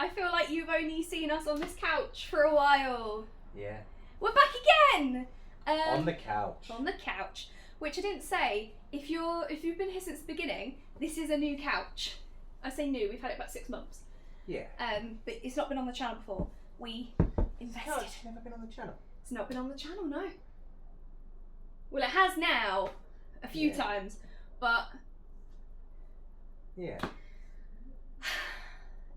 I feel like you've only seen us on this couch for a while. Yeah. We're back again! On the couch. On the couch. Which I didn't say, if you've been here since the beginning, this is a new couch. I say new, we've had it about 6 months. Yeah. But it's not been on the channel before. We invested. No, it's never been on the channel. It's not been on the channel, no. Well, it has now, a few times, but... Yeah.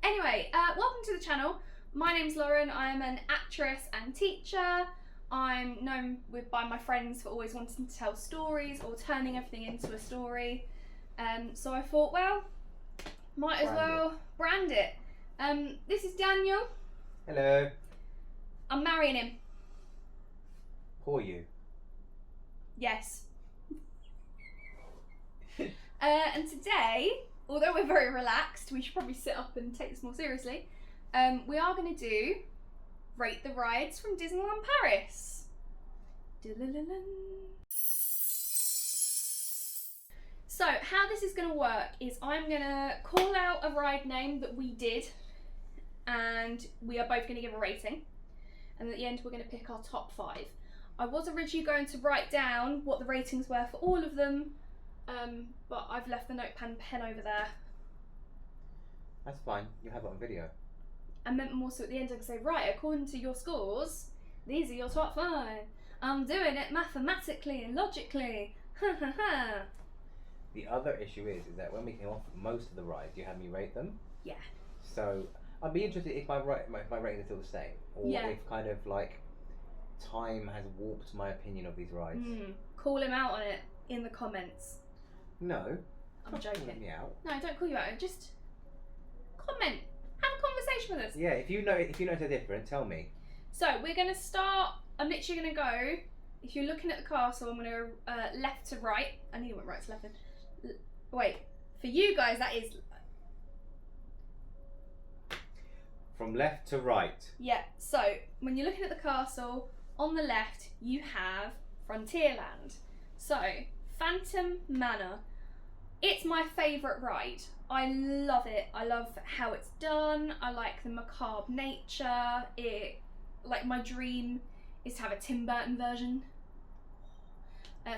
Anyway, welcome to the channel. My name's Lauren. I'm an actress and teacher. I'm known by my friends for always wanting to tell stories or turning everything into a story. So I thought, well, might as well brand it. This is Daniel. Hello. I'm marrying him. Poor you. Yes. And today, although we're very relaxed, we should probably sit up and take this more seriously. We are going to do Rate the Rides from Disneyland Paris. So how this is going to work is I'm going to call out a ride name that we did, and we are both going to give a rating, and at the end we're going to pick our top 5. I was originally going to write down what the ratings were for all of them, but I've left the notepad pen over there. That's fine, you have it on video. And then also at the end I can say, right, according to your scores, these are your top 5. I'm doing it mathematically and logically. Ha ha ha. The other issue is that when we came off most of the rides, you had me rate them. Yeah. So I'd be interested if my rating is still the same, or if kind of like time has warped my opinion of these rides. Call him out on it in the comments. No. I'm joking. Calling me out. No, don't call you out. Just comment. Have a conversation with us. Yeah, if you know they're different, tell me. So we're gonna start. I'm literally gonna go. If you're looking at the castle, I'm gonna left to right. I knew it went right to left. Then. Wait, for you guys, that is. From left to right. Yeah. So when you're looking at the castle, on the left you have Frontierland. So Phantom Manor. It's my favourite ride. I love it. I love how it's done. I like the macabre nature. My dream is to have a Tim Burton version.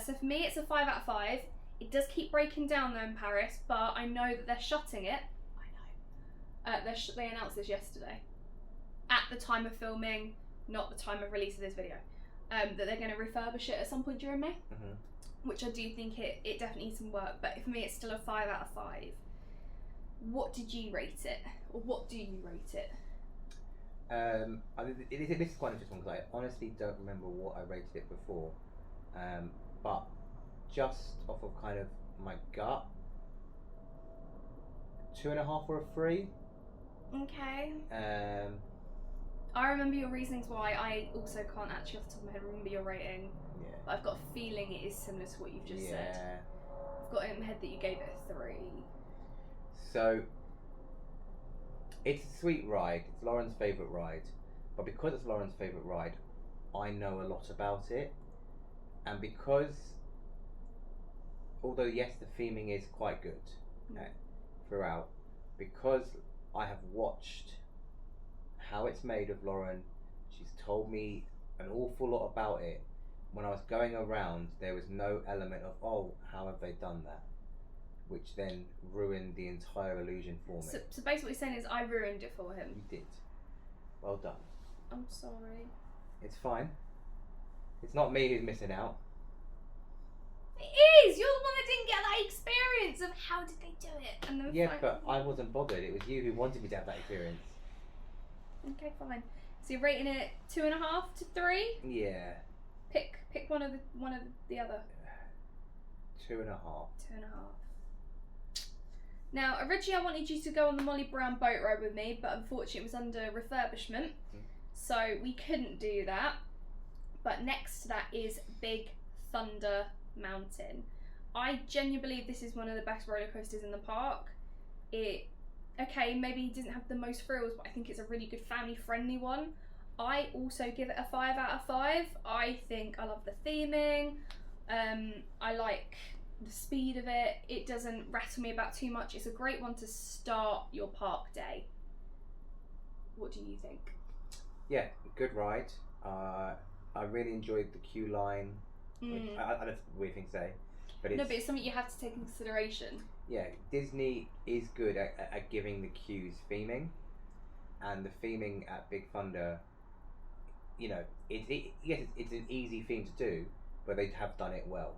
So for me, it's a 5 out of 5. It does keep breaking down though in Paris, but I know that they're shutting it. I know. They announced this yesterday. At the time of filming, not the time of release of this video. That they're going to refurbish it at some point during May. Which I do think it definitely needs some work, but for me it's still a 5 out of 5. What did you rate it? Or what do you rate it? This is quite interesting because I honestly don't remember what I rated it before. But just off of kind of my gut, 2.5 or a 3. Okay. I remember your reasons why. I also can't actually off the top of my head remember your rating. Yeah. But I've got a feeling it is similar to what you've just said. I've got it in my head that you gave it a 3. So, it's a sweet ride. It's Lauren's favourite ride. But because it's Lauren's favourite ride, I know a lot about it. And because, although yes, the theming is quite good throughout, because I have watched how it's made of Lauren, she's told me an awful lot about it. When I was going around, there was no element of, oh, how have they done that? Which then ruined the entire illusion for me. So basically what you're saying is I ruined it for him. You did. Well done. I'm sorry. It's fine. It's not me who's missing out. It is! You're the one that didn't get that experience of how did they do it. And then Yeah, but I wasn't bothered. It was you who wanted me to have that experience. Okay, fine. So you're rating it 2.5 to 3? Yeah. Pick one of the other. 2.5. 2.5. Now, originally I wanted you to go on the Molly Brown boat ride with me, but unfortunately it was under refurbishment, so we couldn't do that. But next to that is Big Thunder Mountain. I genuinely believe this is one of the best roller coasters in the park. Okay, maybe it doesn't have the most thrills, but I think it's a really good family-friendly one. I also give it a 5 out of 5. I think I love the theming. I like the speed of it. It doesn't rattle me about too much. It's a great one to start your park day. What do you think? Yeah, good ride. I really enjoyed the queue line. Mm. I don't know if it's a weird thing to say, but No, but it's something you have to take into consideration. Yeah, Disney is good at giving the queues theming, and the theming at Big Thunder, you know, yes, it's an easy theme to do, but they have done it well,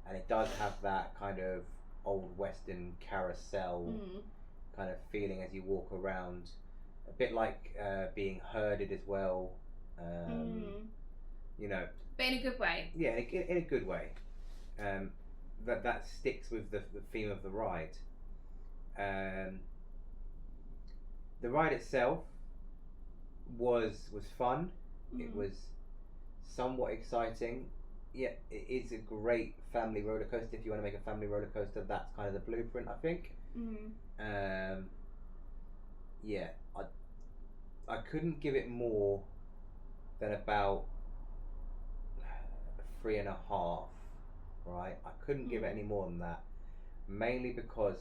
and it does have that kind of old Western carousel kind of feeling as you walk around, a bit like being herded as well, you know. But in a good way. Yeah, in a good way. That sticks with the theme of the ride. The ride itself was fun. It was somewhat exciting. Yeah, it is a great family roller coaster. If you want to make a family roller coaster, that's kind of the blueprint, I think. Yeah, I couldn't give it more than about 3.5. Right, I couldn't give it any more than that, mainly because,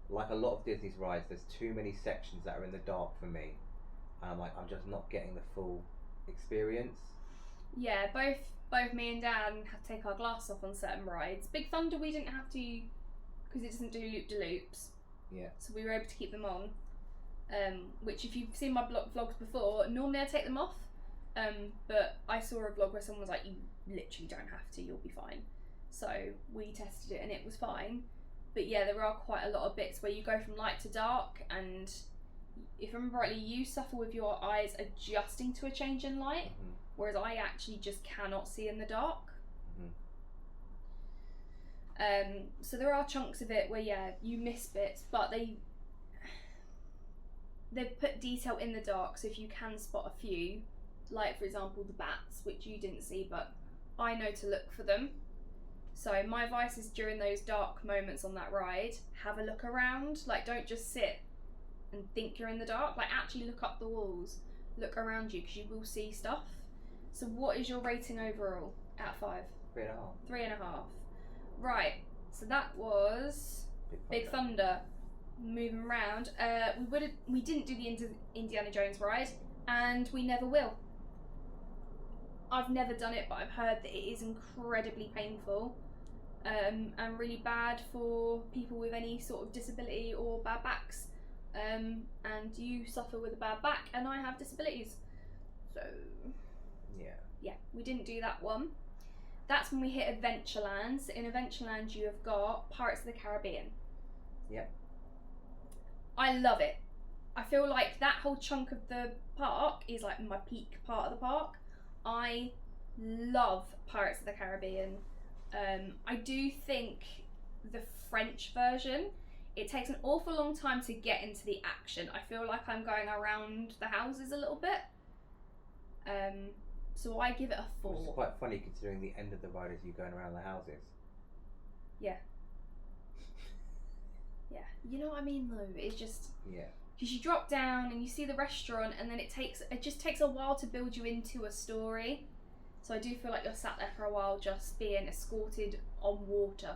like a lot of Disney's rides, there's too many sections that are in the dark for me, and I'm just not getting the full experience. Yeah, both me and Dan had to take our glass off on certain rides. Big Thunder we didn't have to, because it doesn't do loop-de-loops. Yeah. So we were able to keep them on, which if you've seen my vlogs before, normally I take them off, but I saw a vlog where someone was like, you literally don't have to, you'll be fine. So we tested it and it was fine. But yeah, there are quite a lot of bits where you go from light to dark, and if I remember rightly, you suffer with your eyes adjusting to a change in light, whereas I actually just cannot see in the dark. So there are chunks of it where you miss bits, but they've put detail in the dark, so if you can spot a few, like for example the bats, which you didn't see, but I know to look for them. So my advice is, during those dark moments on that ride, have a look around. Like, don't just sit and think you're in the dark. Like, actually look up the walls, look around you, because you will see stuff. So what is your rating overall out of 5? 3.5. 3.5. Right, so that was Big Thunder. Moving around, we didn't do the Indiana Jones ride, and we never will. I've never done it, but I've heard that it is incredibly painful, and really bad for people with any sort of disability or bad backs. And you suffer with a bad back, and I have disabilities. So yeah, we didn't do that one. That's when we hit Adventureland. So in Adventureland you have got Pirates of the Caribbean. Yep. I love it. I feel like that whole chunk of the park is like my peak part of the park. I love Pirates of the Caribbean. I do think the French version, it takes an awful long time to get into the action. I feel like I'm going around the houses a little bit. So I give it a 4. Which is quite funny considering the end of the ride is you going around the houses. Yeah. Yeah. You know what I mean though? It's just... Yeah. Because you drop down and you see the restaurant, and then it just takes a while to build you into a story. So I do feel like you're sat there for a while just being escorted on water.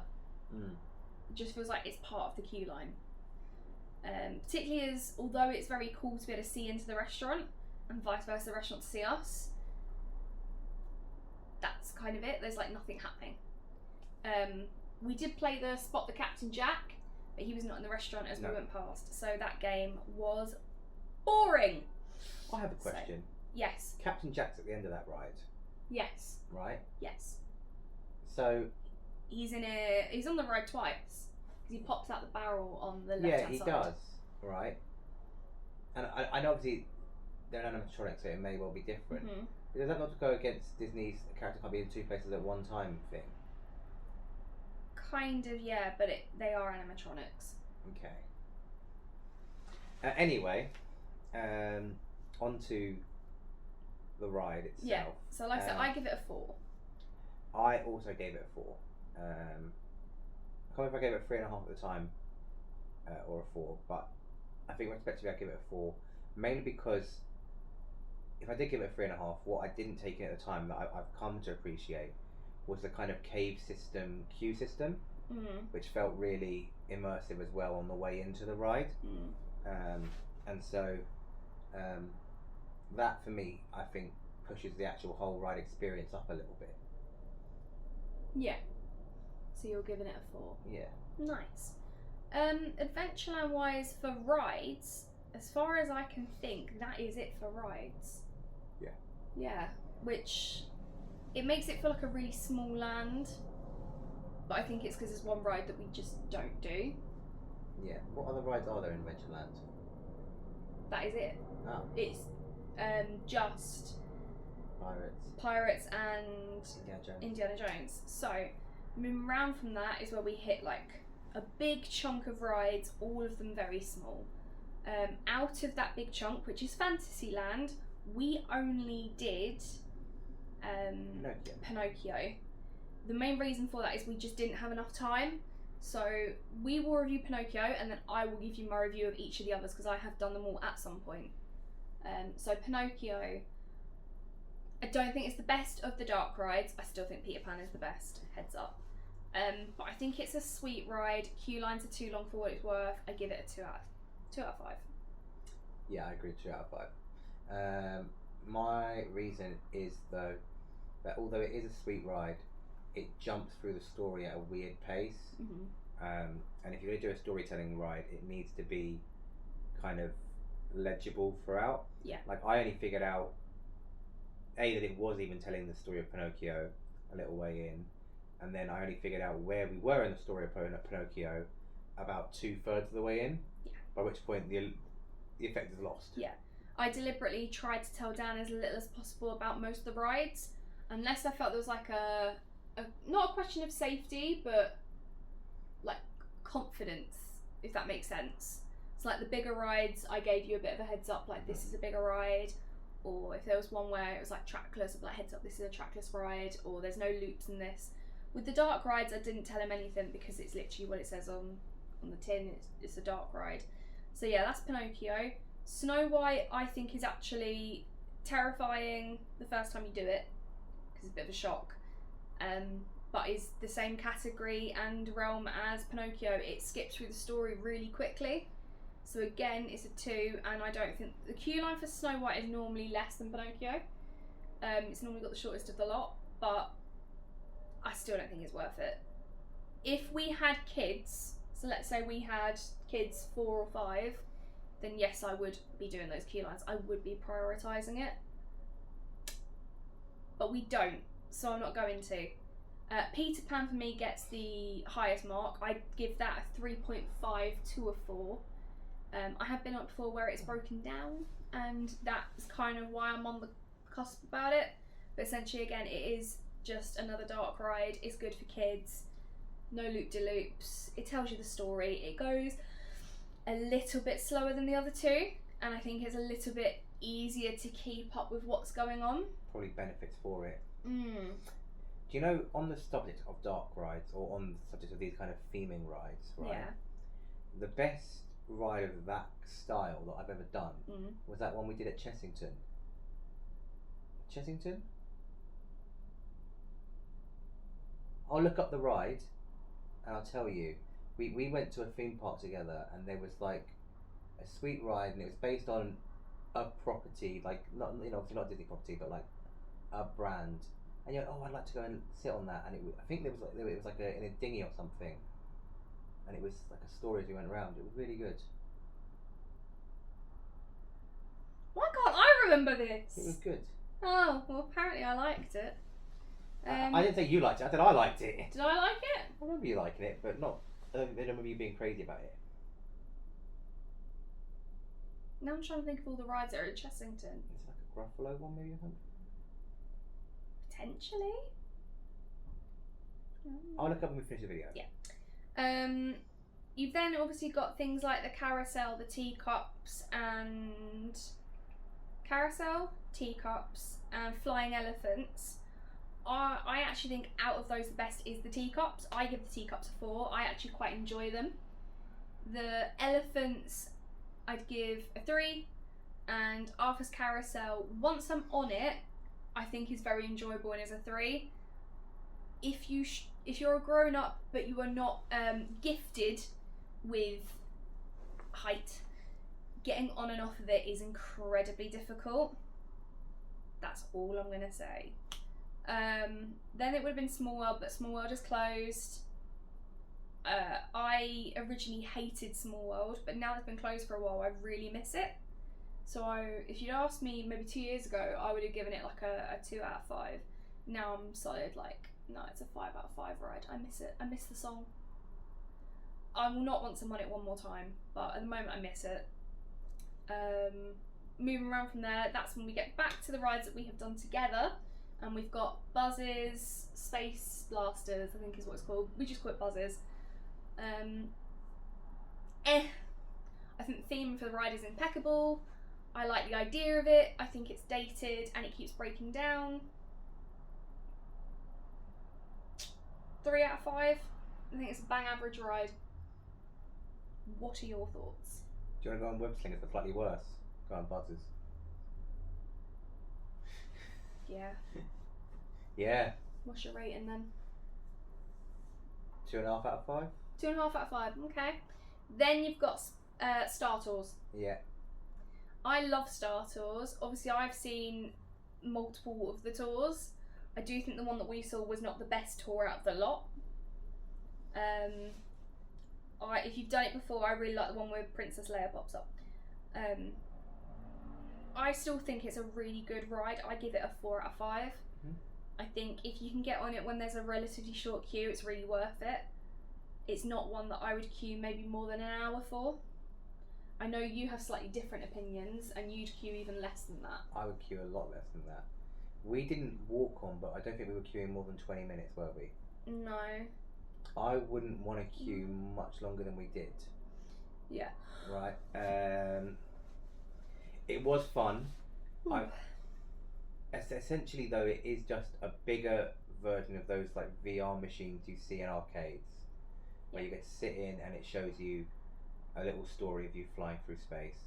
It just feels like it's part of the queue line. Particularly as, although it's very cool to be able to see into the restaurant, and vice versa, the restaurant to see us, that's kind of it. There's like nothing happening. We did play the Spot the Captain Jack, but he was not in the restaurant as we went past, so that game was boring. I have a question. So, yes. Captain Jack's at the end of that ride. Yes. Right? Yes. So he's on the ride twice, because he pops out the barrel on the left-hand side. Yeah, he does. Right. And I know obviously they're animatronic, so it may well be different. Does that not go against Disney's character can't be in 2 places at one time thing? Kind of, yeah, but they are animatronics. Okay. Anyway, onto the ride itself. Yeah. So, like I said, I give it a 4. I also gave it a 4. I can't remember if I gave it a 3.5 at the time, or a 4, but I think respectively I give it a 4, mainly because if I did give it a 3.5, what I didn't take in at the time that I've come to appreciate was the kind of cave system, queue system, which felt really immersive as well on the way into the ride. And so That for me, I think, pushes the actual whole ride experience up a little bit. Yeah. So you're giving it a 4. Yeah. Nice. Adventureland wise for rides, as far as I can think, that is it for rides. Yeah. Yeah. Which it makes it feel like a really small land, but I think it's because there's one ride that we just don't do. Yeah. What other rides are there in Adventureland? That is it. Oh. It's just Pirates and Indiana Jones. So, moving around from that is where we hit like a big chunk of rides, all of them very small. Out of that big chunk, which is Fantasyland, we only did Pinocchio. The main reason for that is we just didn't have enough time. So we will review Pinocchio, and then I will give you my review of each of the others because I have done them all at some point. So Pinocchio, I don't think it's the best of the dark rides. I still think Peter Pan is the best, heads up. But I think it's a sweet ride. Queue lines are too long for what it's worth. I give it a 2 out of 5. Yeah, I agree, 2 out of 5. My reason is though that although it is a sweet ride, it jumps through the story at a weird pace. Mm-hmm. And if you're going to do a storytelling ride, it needs to be kind of legible throughout. Yeah. Like I only figured out that it was even telling the story of Pinocchio a little way in, and then I only figured out where we were in the story of Pinocchio about 2/3 of the way in. Yeah. By which point the effect is lost. Yeah. I deliberately tried to tell Dan as little as possible about most of the rides, unless I felt there was like a not a question of safety, but like confidence, if that makes sense. So like the bigger rides, I gave you a bit of a heads up, like this is a bigger ride, or if there was one where it was like trackless, I'd be like heads up, this is a trackless ride, or there's no loops in this. With the dark rides, I didn't tell him anything because it's literally what it says on the tin. It's a dark ride. So yeah, that's Pinocchio. Snow White, I think, is actually terrifying the first time you do it because it's a bit of a shock. But is the same category and realm as Pinocchio. It skips through the story really quickly. So again, it's a 2, and I don't think the queue line for Snow White is normally less than Pinocchio. It's normally got the shortest of the lot, but I still don't think it's worth it. If we had kids, so let's say we had kids 4 or 5, then yes, I would be doing those queue lines. I would be prioritising it. But we don't, so I'm not going to. Peter Pan for me gets the highest mark. I give that a 3.5 to a 4. I have been up before where it's broken down, and that's kind of why I'm on the cusp about it. But essentially, again, it is just another dark ride. It's good for kids. No loop-de-loops. It tells you the story. It goes a little bit slower than the other 2, and I think it's a little bit easier to keep up with what's going on. Probably benefits for it. Mm. Do you know, on the subject of dark rides, or on the subject of these kind of theming rides, right? Yeah. The best ride of that style that I've ever done was that one we did at Chessington. Chessington? I'll look up the ride and I'll tell you. We went to a theme park together, and there was like a sweet ride, and it was based on a property, like not, you know, obviously not a Disney property, but like a brand. And you're like, oh, I'd like to go and sit on that. And I think it was like in a dinghy or something, and it was like a story as we went around. It was really good. Why can't I remember this? It was good. Oh, well, apparently I liked it. I didn't say you liked it. I said I liked it. Did I like it? I remember you liking it, but not. I don't remember you being crazy about it. Now I'm trying to think of all the rides that are at Chessington. It's like a Gruffalo one, maybe, I think. Potentially. I'll look up when we finish the video. Yeah. You've then obviously got things like the carousel, the teacups, and flying elephants. I actually think out of those the best is the teacups. I give the teacups a 4. I actually quite enjoy them. The elephants I'd give a 3, and Arthur's Carousel, once I'm on it, I think is very enjoyable and is a 3. If you're a grown up but you are not gifted with height, getting on and off of it is incredibly difficult. That's all I'm gonna say. Then it would have been Small World, but Small World is closed. I originally hated Small World, but now it's been closed for a while, I really miss it. So if you'd asked me maybe 2 years ago, I would have given it like a 2 out of 5. Now I'm solid like, no, it's a 5 out of 5 ride. I miss it. I miss the song. I will not want to on it one more time, but at the moment I miss it. Moving around from there, that's when we get back to the rides that we have done together, and we've got Buzzes, Space Blasters, I think is what it's called. We just call it Buzzes. I think the theme for the ride is impeccable. I like the idea of it. I think it's dated and it keeps breaking down. 3 out of 5. I think it's a bang average ride. What are your thoughts? Do you want to go on Web Slingers? That's slightly worse. Go on Buzzes. Yeah. Yeah. What's your rating then? 2.5 out of 5. 2.5 out of 5. Okay. Then you've got Star Tours. Yeah. I love Star Tours. Obviously, I've seen multiple of the tours. I do think the one that we saw was not the best tour out of the lot. If you've done it before, I really like the one where Princess Leia pops up. I still think it's a really good ride. I give it a 4 out of 5. I think if you can get on it when there's a relatively short queue, it's really worth it. It's not one that I would queue maybe more than an hour for. I know you have slightly different opinions, and you'd queue even less than that. I would queue a lot less than that. We didn't walk on, but I don't think we were queuing more than 20 minutes, were we? No. I wouldn't want to queue much longer than we did. Yeah. Right. It was fun. Essentially, though, it is just a bigger version of those like VR machines you see in arcades, where you get to sit in and it shows you a little story of you flying through space.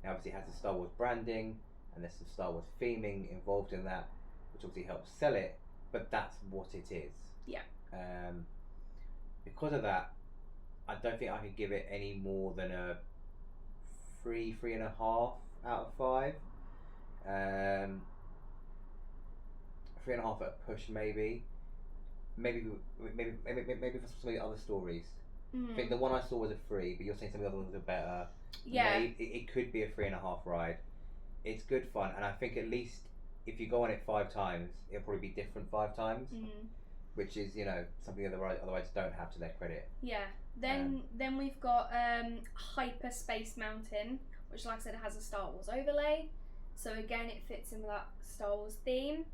Now, obviously, it has the Star Wars branding and there's some Star Wars theming involved in that, which obviously helps sell it. But that's what it is. Yeah. Because of that, I don't think I could give it any more than a 3.5 out of 5. 3.5 at a push, maybe for some of the other stories. I think the one I saw was a 3, but you're saying some of the other ones are better. Yeah. It could be a 3.5 ride. It's good fun, and I think at least if you go on it 5 times, it'll probably be different 5 times, which is, you know, something other rides don't have to their credit. Yeah. Then we've got Hyperspace Mountain, which, like I said, has a Star Wars overlay. So again, it fits in with that Star Wars theme.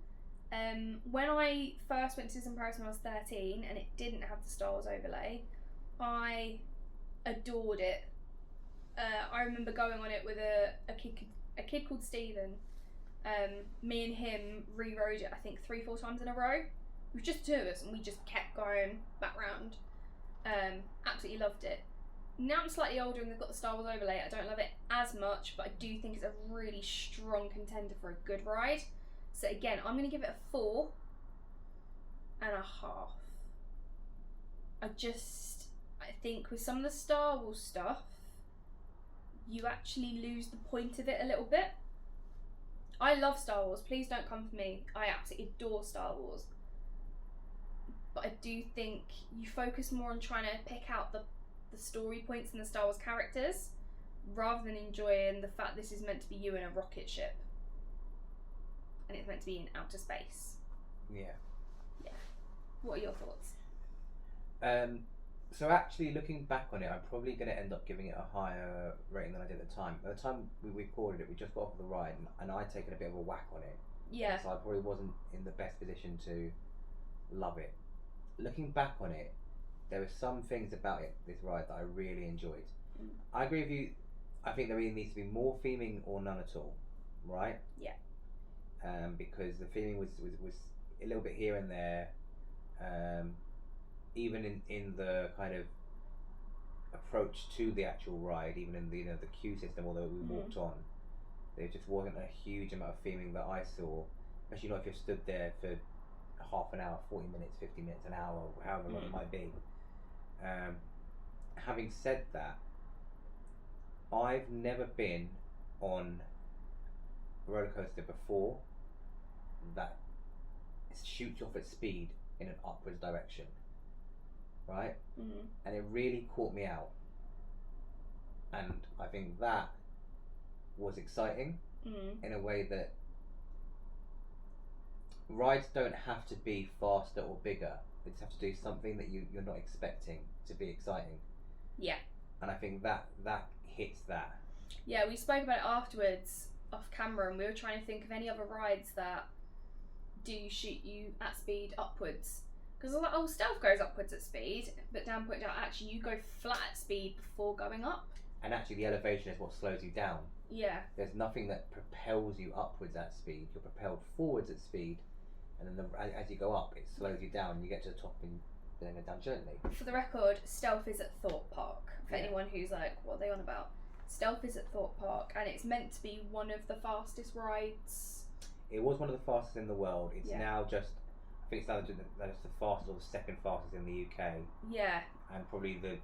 When I first went to Disney Paris when I was 13 and it didn't have the Star Wars overlay, I adored it. I remember going on it with a kid called Stephen. Me and him re-rode it I think 3-4 times in a row. It was just 2 of us and we just kept going back round. Absolutely loved it. Now I'm slightly older and they've got the Star Wars overlay, I don't love it as much, but I do think it's a really strong contender for a good ride. So again, I'm going to give it a 4.5. I think with some of the Star Wars stuff, you actually lose the point of it a little bit. I love Star Wars, please don't come for me. I absolutely adore Star Wars. But I do think you focus more on trying to pick out the story points in the Star Wars characters, rather than enjoying the fact this is meant to be you in a rocket ship. And it's meant to be in outer space. Yeah. Yeah. What are your thoughts? So actually, looking back on it, I'm probably going to end up giving it a higher rating than I did at the time. At the time we recorded it, we just got off of the ride, and I'd taken a bit of a whack on it. Yeah. So I probably wasn't in the best position to love it. Looking back on it, there were some things about this ride that I really enjoyed. I agree with you. I think there either needs to be more theming or none at all, right? Yeah. Because the theming was a little bit here and there. Even in the kind of approach to the actual ride, even in the the queue system, although we walked on, there just wasn't a huge amount of theming that I saw. Especially not if you're stood there for half an hour, 40 minutes, 50 minutes, an hour, however long it might be. Having said that, I've never been on a roller coaster before that shoots off at speed in an upwards direction, right? And it really caught me out, and I think that was exciting in a way that rides don't have to be faster or bigger. They just have to do something that you're not expecting to be exciting. Yeah. And I think that hits that. Yeah, we spoke about it afterwards off camera, and we were trying to think of any other rides that do shoot you at speed upwards. Because I was like, oh, Stealth goes upwards at speed, but Dan pointed out actually you go flat at speed before going up. And actually the elevation is what slows you down. Yeah. There's nothing that propels you upwards at speed. You're propelled forwards at speed, and then as you go up, it slows you down. You get to the top and then go down gently. For the record, Stealth is at Thorpe Park. For Yeah. anyone who's like, what are they on about? Stealth is at Thorpe Park, and it's meant to be one of the fastest rides. It was one of the fastest in the world. It's Yeah. now just, I think it's now the fastest or the second fastest in the UK, Yeah. and probably the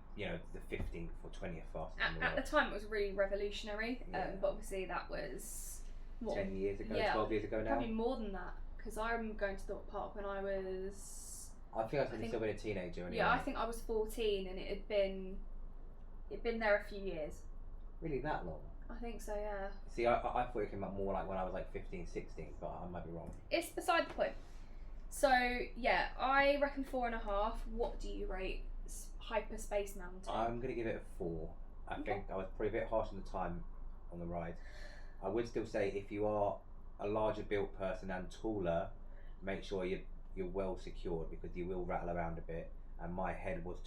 15th or 20th fastest in the At world. the time, it was really revolutionary, Yeah. but obviously that was 10 years ago, yeah, 12 years ago now. probably more than that, because I remember going to Thorpe Park when I was. I think I was still been a teenager. Anyway. Yeah, I think I was 14, and it'd been there a few years. Really that long? I think so, yeah. See, I thought it came up more like when I was like 15, 16, but I might be wrong. It's beside the point. So yeah, I reckon 4.5. What do you rate Hyperspace Mountain? I'm going to give it a 4. I think I was probably a bit harsh on the time on the ride. I would still say if you are a larger built person and taller, make sure you're well secured, because you will rattle around a bit. And my head was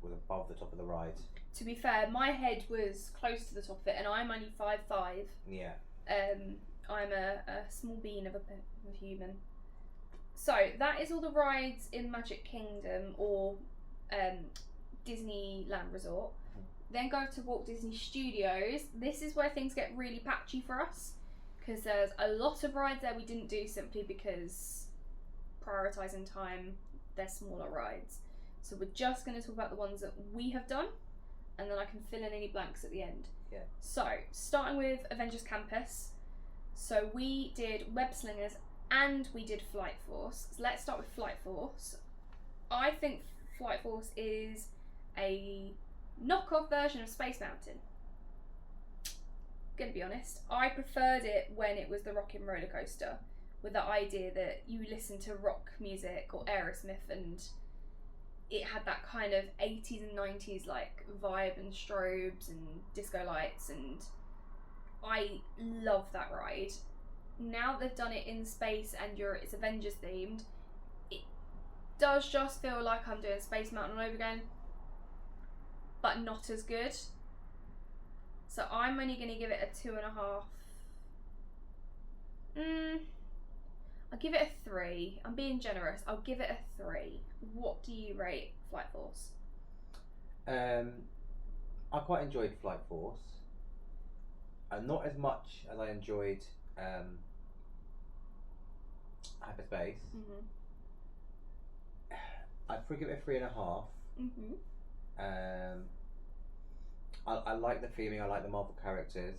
above the top of the ride. To be fair, my head was close to the top of it, and I'm only 5'5". Yeah. I'm a small bean of a human. So that is all the rides in Magic Kingdom or Disneyland Resort. Then go to Walt Disney Studios. This is where things get really patchy for us, because there's a lot of rides there we didn't do simply because prioritising time, they're smaller rides. So we're just going to talk about the ones that we have done, and then I can fill in any blanks at the end. Yeah. So, starting with Avengers Campus. So we did Web Slingers and we did Flight Force. So let's start with Flight Force. I think Flight Force is a knockoff version of Space Mountain. Gonna be honest, I preferred it when it was the rockin' roller coaster, with the idea that you listen to rock music or Aerosmith and it had that kind of 80s and 90s like vibe and strobes and disco lights, and I love that ride. Now they've done it in space and it's Avengers themed, it does just feel like I'm doing Space Mountain all over again, but not as good. So I'm only going to give it a 2.5. I'll give it a 3. I'm being generous. I'll give it a 3. What do you rate Flight Force? I quite enjoyed Flight Force. Not as much as I enjoyed Hyperspace. I'd probably give it a 3.5. I like the theming, I like the Marvel characters,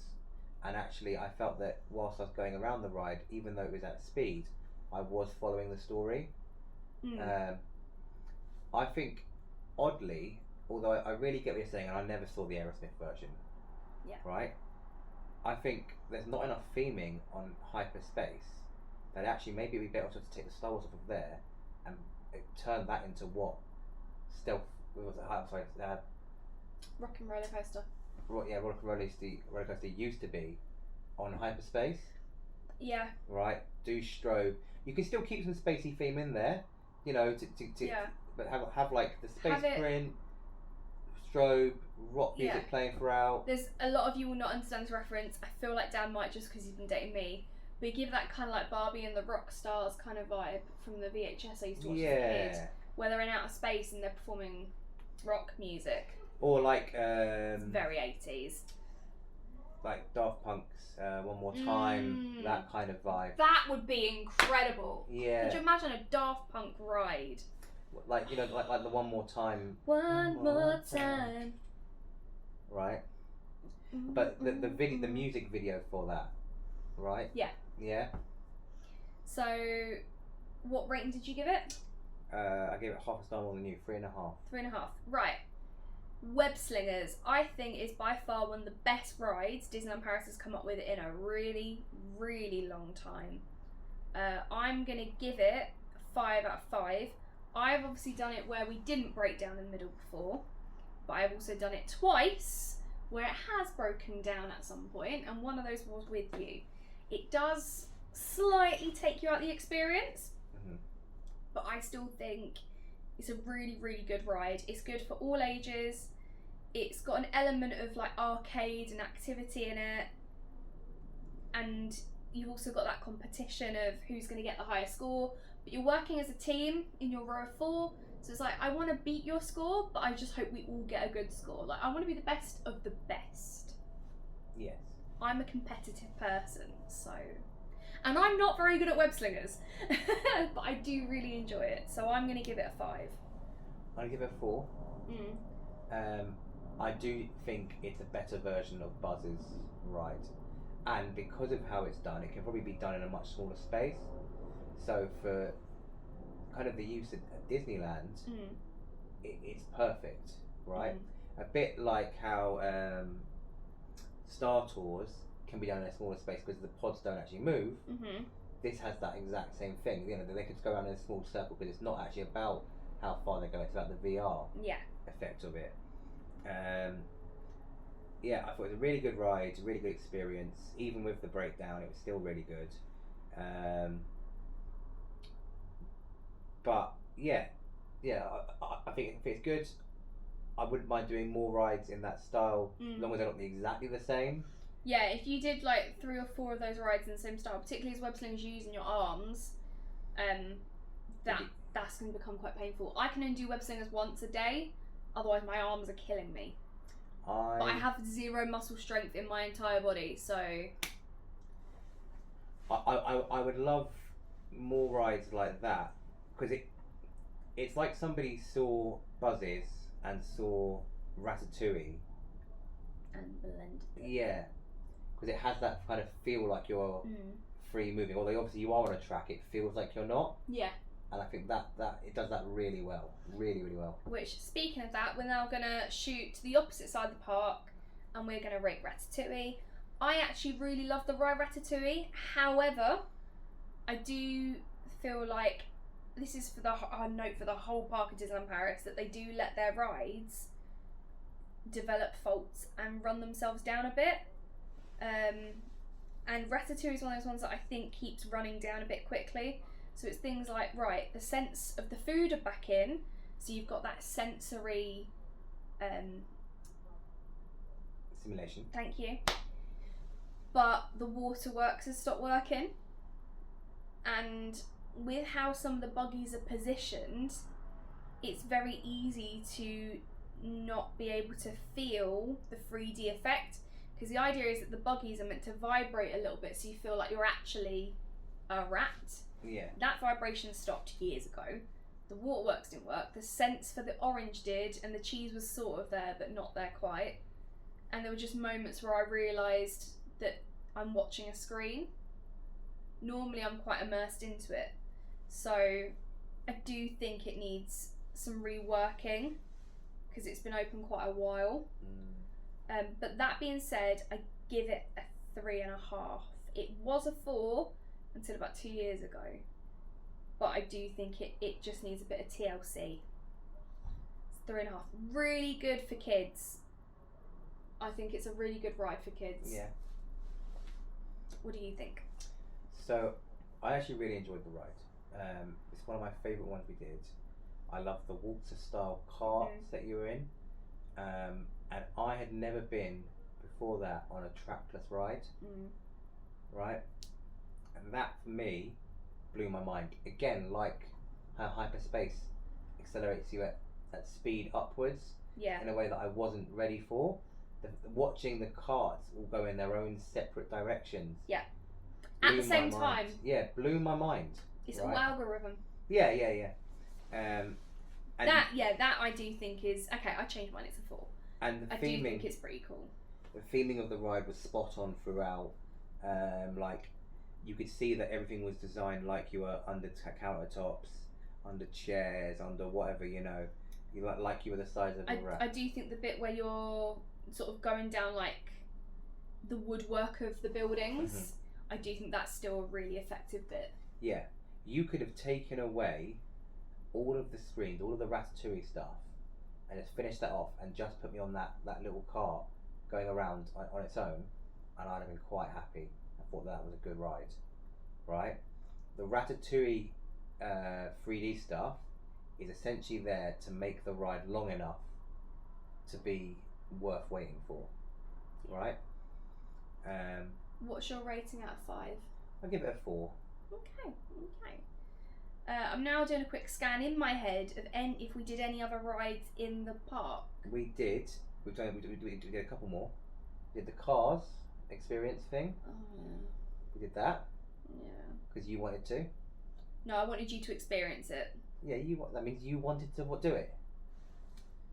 and actually I felt that whilst I was going around the ride, even though it was at speed, I was following the story. I think, oddly, although I really get what you're saying, and I never saw the Aerosmith version, right? I think there's not enough theming on Hyperspace that actually maybe it'd be better to take the Star Wars off of there and turn that into what Stealth, Rockin' Roller Coaster. Roller Coaster used to be on Hyperspace. Yeah. Right. Do strobe. You can still keep some spacey theme in there, you know, but have like the space print, strobe, rock music playing throughout. There's a lot of you will not understand this reference. I feel like Dan might, just because he's been dating me. But you give that kind of like Barbie and the Rock Stars kind of vibe from the VHS I used to watch as a kid, where they're in outer space and they're performing rock music. Or like very 80s. Like Daft Punk's One More Time, that kind of vibe. That would be incredible. Yeah. Could you imagine a Daft Punk ride? Like, you know, like the One More Time. One more time. Right. But the music video for that, right? Yeah. Yeah. So, what rating did you give it? I gave it half a star more than you, 3.5. 3.5. Right. Web Slingers, I think, is by far one of the best rides Disneyland Paris has come up with in a really, really long time. I'm going to give it 5 out of 5. I've obviously done it where we didn't break down in the middle before, but I've also done it twice where it has broken down at some point, and one of those was with you. It does slightly take you out the experience, but I still think it's a really, really good ride. It's good for all ages. It's got an element of like arcade and activity in it, and you've also got that competition of who's going to get the highest score, but you're working as a team in your row of 4, so it's like, I want to beat your score, but I just hope we all get a good score. Like, I want to be the best of the best. Yes. I'm a competitive person, so... And I'm not very good at web slingers, but I do really enjoy it, so I'm going to give it a 5. I'll give it a 4. I do think it's a better version of Buzz's ride, and because of how it's done, it can probably be done in a much smaller space. So for kind of the use at Disneyland, it's perfect, right? A bit like how Star Tours can be done in a smaller space because the pods don't actually move. This has that exact same thing. You know, they could go around in a small circle because it's not actually about how far they go. It's about the VR effect of it. Yeah, I thought it was a really good ride, really good experience. Even with the breakdown, it was still really good. But yeah, I think if it's good, I wouldn't mind doing more rides in that style, as long as they're not exactly the same. Yeah, if you did like 3 or 4 of those rides in the same style, particularly as web slingers using your arms, that's going to become quite painful. I can only do web slingers once a day, otherwise my arms are killing me. But I have 0 muscle strength in my entire body, so... I would love more rides like that, because it's like somebody saw Buzz's and saw Ratatouille. And blended it. Yeah, because it has that kind of feel like you're free moving, although obviously you are on a track, it feels like you're not. Yeah. And I think that it does that really well, really, really well. Which, speaking of that, we're now going to shoot to the opposite side of the park, and we're going to rate Ratatouille. I actually really love the ride Ratatouille. However, I do feel like this is for our note for the whole park of Disneyland Paris, that they do let their rides develop faults and run themselves down a bit. And Ratatouille is one of those ones that I think keeps running down a bit quickly. So it's things like, right, the sense of the food are back in, so you've got that sensory simulation. Thank you. But the waterworks has stopped working, and with how some of the buggies are positioned, it's very easy to not be able to feel the 3D effect, because the idea is that the buggies are meant to vibrate a little bit so you feel like you're actually a rat. Yeah. That vibration stopped years ago. The waterworks didn't work. The sense for the orange did, and the cheese was sort of there but not there quite. And there were just moments where I realised that I'm watching a screen. Normally I'm quite immersed into it. So I do think it needs some reworking, because it's been open quite a while. But that being said, I give it a 3.5. It was a 4 until about 2 years ago, but I do think it just needs a bit of TLC. It's 3.5. Really good for kids. I think it's a really good ride for kids. Yeah. What do you think? So I actually really enjoyed the ride. It's one of my favourite ones we did. I love the waltzer style carts that you were in, and I had never been before that on a trackless ride, right? And that for me blew my mind. Again, like how hyperspace accelerates you at speed upwards in a way that I wasn't ready for. Watching the carts all go in their own separate directions. Yeah. At the same time. Yeah, blew my mind. It's all algorithm. Yeah. That I do think is okay. I changed mine. It's a 4. And the I theming, do think it's pretty cool. The theming of the ride was spot on throughout. Like, you could see that everything was designed like you were under countertops, under chairs, under whatever, you know, like you were the size of a rat. I do think the bit where you're sort of going down like the woodwork of the buildings, I do think that's still a really effective bit. Yeah, you could have taken away all of the screens, all of the Ratatouille stuff, and just finished that off and just put me on that little cart going around on its own, and I'd have been quite happy. I thought that was a good ride, right? The Ratatouille 3D stuff is essentially there to make the ride long enough to be worth waiting for, right? What's your rating out of 5? I'll give it a 4. Okay. I'm now doing a quick scan in my head of if we did any other rides in the park. We did. We did a couple more. We did the Cars experience thing. Oh yeah. We did that. Yeah. Because you wanted to. No, I wanted you to experience it. Yeah, that means you wanted to do it.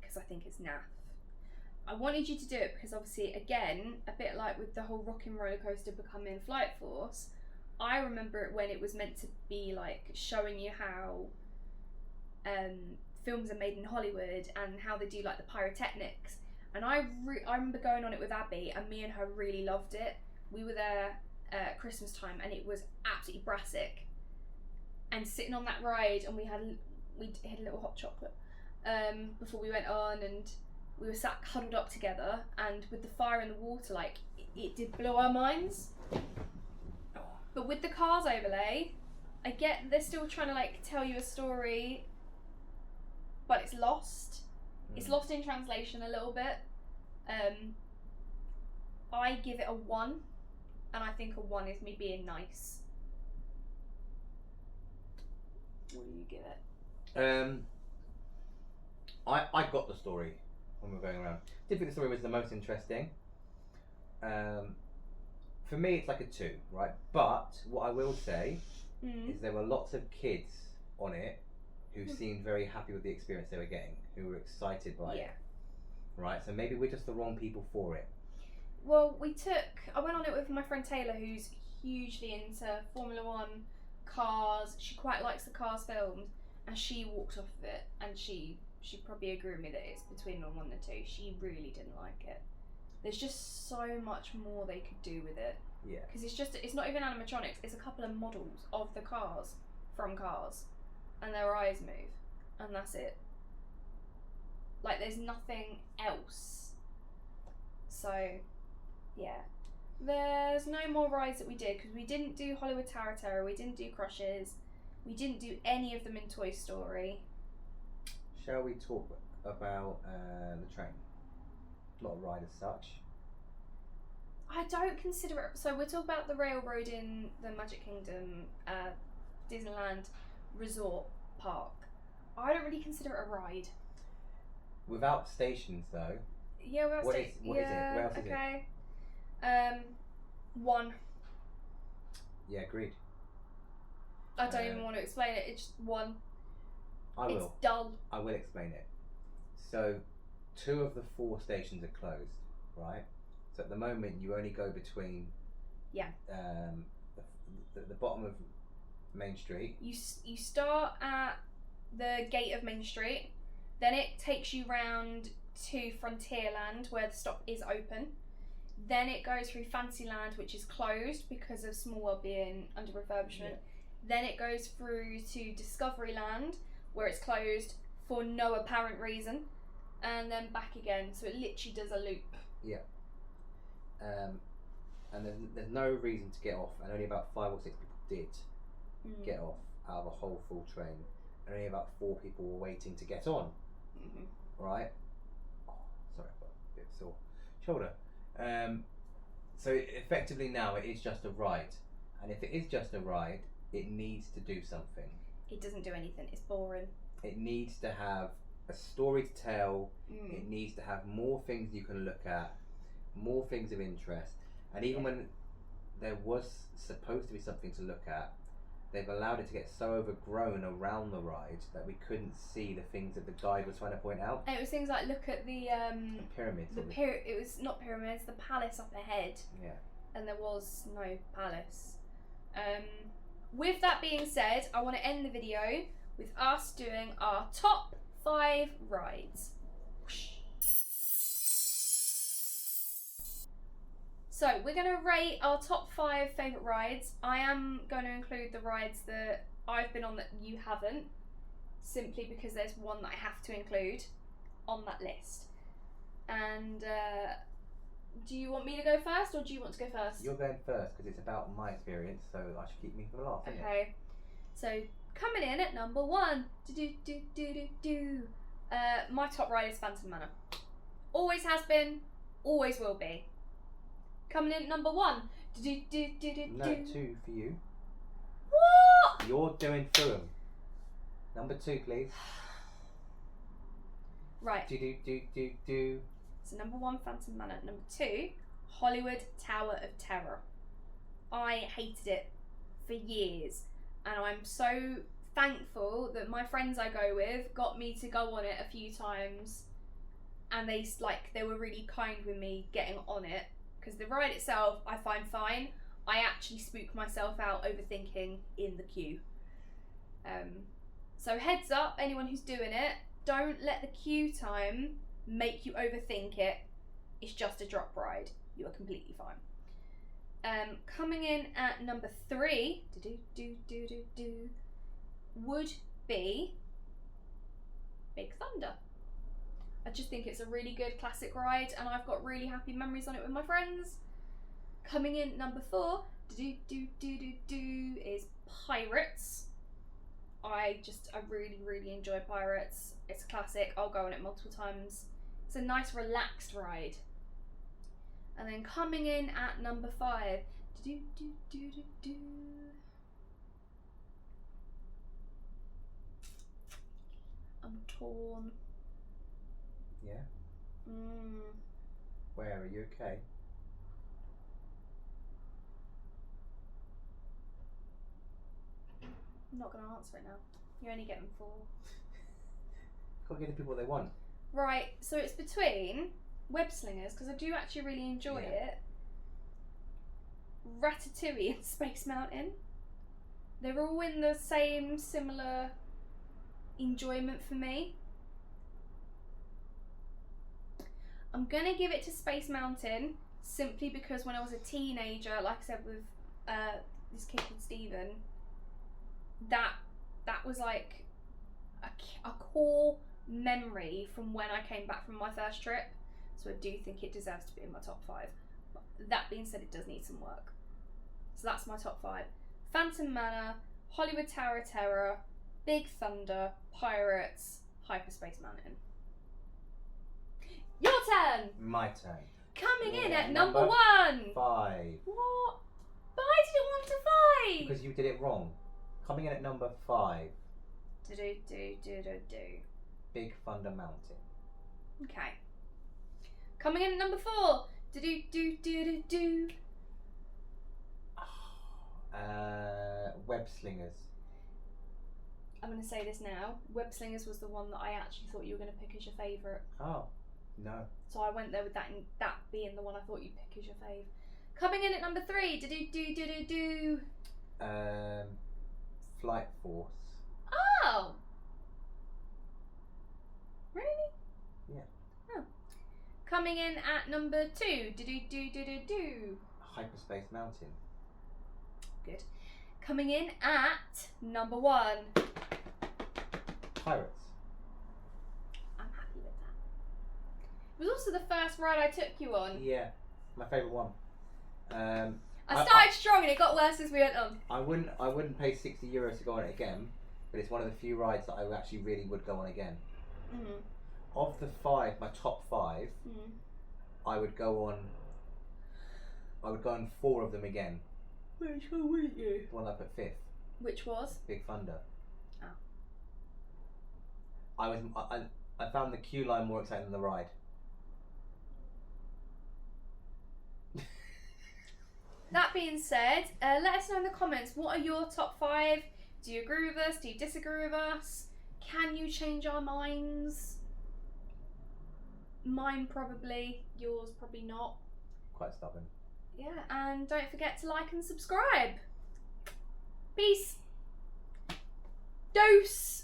Because I think it's naff. I wanted you to do it because obviously, again, a bit like with the whole rocking roller coaster becoming Flight Force, I remember it when it was meant to be like showing you how films are made in Hollywood and how they do like the pyrotechnics. And I remember going on it with Abby, and me and her really loved it. We were there at Christmas time, and it was absolutely brassic. And sitting on that ride, and we had a little hot chocolate before we went on, and we were sat huddled up together, and with the fire and the water, like it did blow our minds. But with the Cars overlay, I get they're still trying to like tell you a story, but it's lost. It's lost in translation a little bit. I give it a 1, and I think a 1 is me being nice. What do you give it? I got the story when we were going around. Didn't think the story was the most interesting. For me, it's like a 2, right? But what I will say is there were lots of kids on it who seemed very happy with the experience they were getting, who were excited by it. Right? So maybe we're just the wrong people for it. Well, I went on it with my friend Taylor, who's hugely into Formula 1, Cars. She quite likes the Cars films, and she walked off of it, and she'd probably agree with me that it's between 1 and 2. She really didn't like it. There's just so much more they could do with it. Yeah. Because it's not even animatronics, it's a couple of models of the cars from Cars, and their eyes move, and that's it. Like, there's nothing else. So, yeah. There's no more rides that we did, because we didn't do Hollywood Tower Terror, we didn't do Crushes, we didn't do any of them in Toy Story. Shall we talk about the train? Not a ride as such. I don't consider it. So we're talking about the railroad in the Magic Kingdom, Disneyland Resort Park. I don't really consider it a ride. Without stations, though. Yeah, without stations. What is it? Where else is it? Okay. 1. Yeah, agreed. I don't even want to explain it. It's just 1. I will. It's dull. I will explain it. So, 2 of the 4 stations are closed, right? So at the moment, you only go between the bottom of Main Street. You start at the gate of Main Street, then it takes you round to Frontierland where the stop is open. Then it goes through Fantasyland, which is closed because of Small World being under refurbishment. Yeah. Then it goes through to Discoveryland, where it's closed for no apparent reason, and then back again. So it literally does a loop. Yeah. And there's no reason to get off, and only about 5 or 6 people did get off out of a whole full train, and only about 4 people were waiting to get on. Right? Oh, sorry, I've got a bit of sore shoulder. So effectively now it is just a ride, and if it is just a ride, it needs to do something. It doesn't do anything. It's boring. It needs to have a story to tell. It needs to have more things you can look at, more things of interest. And even when there was supposed to be something to look at, they've allowed it to get so overgrown around the ride that we couldn't see the things that the guide was trying to point out. And it was things like, look at the Pyramids. it was not pyramids, the palace up ahead. Yeah. And there was no palace. With that being said, I want to end the video with us doing our top 5 rides. So we're going to rate our top 5 favourite rides. I am going to include the rides that I've been on that you haven't, simply because there's one that I have to include on that list. And do you want me to go first, or do you want to go first? You're going first because it's about my experience, so I should keep me for last. Okay. So coming in at number 1, my top ride is Phantom Manor. Always has been, always will be. Coming in at number 1. No, 2 for you. What? You're doing through them. Number 2, please. Right. So number 1, Phantom Manor. Number 2, Hollywood Tower of Terror. I hated it for years, and I'm so thankful that my friends I go with got me to go on it a few times, and they were really kind with me getting on it, because the ride itself I find fine. I actually spook myself out overthinking in the queue. So heads up, anyone who's doing it, don't let the queue time make you overthink it. It's just a drop ride. You are completely fine. Coming in at number 3 would be Big Thunder. I just think it's a really good classic ride, and I've got really happy memories on it with my friends. Coming in number 4 is Pirates. I really enjoy Pirates. It's a classic. I'll go on it multiple times. It's a nice relaxed ride. And then coming in at number 5, I'm torn. Yeah? Where? Are you okay? I'm not going to answer it now. You're only getting 4. Can't give the people what they want. Right, so it's between Web Slingers, because I do actually really enjoy it, Ratatouille and Space Mountain. They're all in the same similar enjoyment for me. I'm gonna give it to Space Mountain simply because when I was a teenager, like I said with this kid called Stephen, that was like a core memory from when I came back from my first trip. So I do think it deserves to be in my top 5. But that being said, it does need some work. So that's my top 5. Phantom Manor, Hollywood Tower of Terror, Big Thunder, Pirates, Hyperspace Mountain. Your turn! My turn. Coming in at number 1! 5. What? But I didn't want to 5! Because you did it wrong. Coming in at number 5. Big Thunder Mountain. Okay. Coming in at number 4. Web Slingers. I'm going to say this now. Web Slingers was the one that I actually thought you were going to pick as your favourite. Oh, no. So I went there with that being the one I thought you'd pick as your fave. Coming in at number 3. Flight Force. Oh! Really? Yeah. Oh. Coming in at number 2. Hyperspace Mountain. Good. Coming in at number 1. Pirates. I'm happy with that. It was also the first ride I took you on. Yeah, my favourite one. I started strong and it got worse as we went on. I wouldn't pay €60 to go on it again, but it's one of the few rides that I actually really would go on again. Mm. Of the 5, my top 5, I would go on 4 of them again. Which one wouldn't you? The one I put 5th. Which was? Big Thunder. Oh. I found the queue line more exciting than the ride. that being said, let us know in the comments, what are your top 5? Do you agree with us? Do you disagree with us? Can you change our minds? Mine probably, yours probably not. Quite stubborn. Yeah, and don't forget to like and subscribe. Peace. Dose.